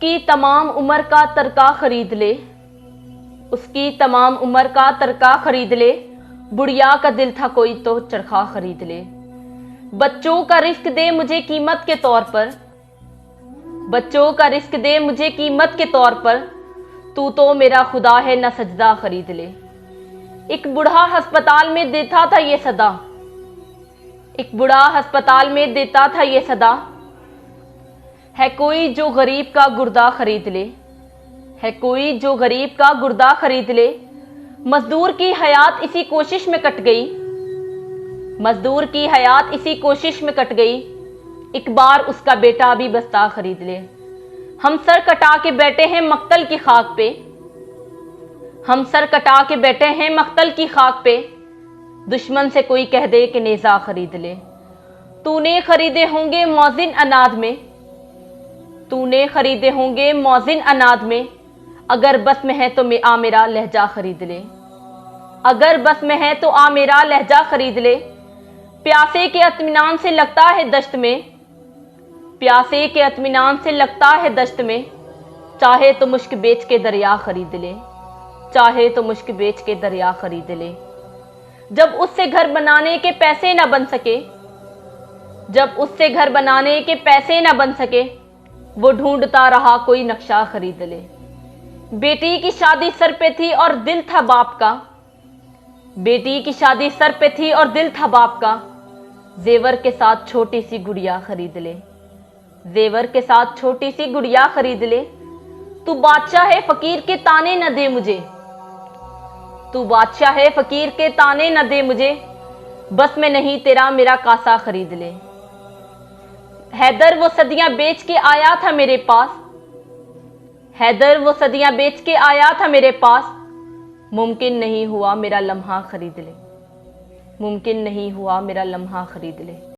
उसकी तमाम उम्र का तरका खरीद ले, उसकी तमाम उम्र का तरका खरीद ले, बुढ़िया का दिल था कोई तो चरखा खरीद ले। बच्चों का रिस्क दे मुझे कीमत के तौर पर, बच्चों का रिस्क दे मुझे कीमत के तौर पर, तू तो मेरा खुदा है न सजदा खरीद ले। एक बूढ़ा अस्पताल में देता था ये सदा, एक बूढ़ा अस्पताल में देता था ये सदा, है कोई जो गरीब का गुर्दा खरीद ले, है कोई जो गरीब का गुर्दा खरीद ले। मजदूर की हयात इसी कोशिश में कट गई, मजदूर की हयात इसी कोशिश में कट गई, एक बार उसका बेटा भी बस्ता खरीद ले। हम सर कटा के बैठे हैं मक्तल की खाक पे, हम सर कटा के बैठे हैं मक्तल की खाक पे, दुश्मन से कोई कह दे कि नेजा खरीद ले। तूने खरीदे होंगे मौजिन अनाद में, तूने खरीदे होंगे मौजिन अनाद में, अगर बस में है तो आ मेरा लहजा खरीद ले, अगर बस में है तो आ मेरा लहजा खरीद ले। प्यासे के इत्मीनान से लगता है दश्त में, प्यासे के इत्मीनान से लगता है दश्त में, चाहे तो मुश्क बेच के दरिया खरीद ले, चाहे तो मुश्क बेच के दरिया खरीद ले। जब उससे घर बनाने के पैसे ना बन सके, जब उससे घर बनाने के पैसे ना बन सके, वो ढूंढता रहा कोई नक्शा खरीद ले। बेटी की शादी सर पे थी और दिल था बाप का, बेटी की शादी सर पे थी और दिल था बाप का, जेवर के साथ छोटी सी गुड़िया खरीद ले, जेवर के साथ छोटी सी गुड़िया खरीद ले। तू बादशाह है फकीर के ताने न दे मुझे, तू बादशाह है फकीर के ताने न दे मुझे, बस में नहीं तेरा मेरा कासा खरीद ले। हैदर वो सदियां बेच के आया था मेरे पास, हैदर वो सदियां बेच के आया था मेरे पास, मुमकिन नहीं हुआ मेरा लम्हा खरीद ले, मुमकिन नहीं हुआ मेरा लम्हा खरीद ले।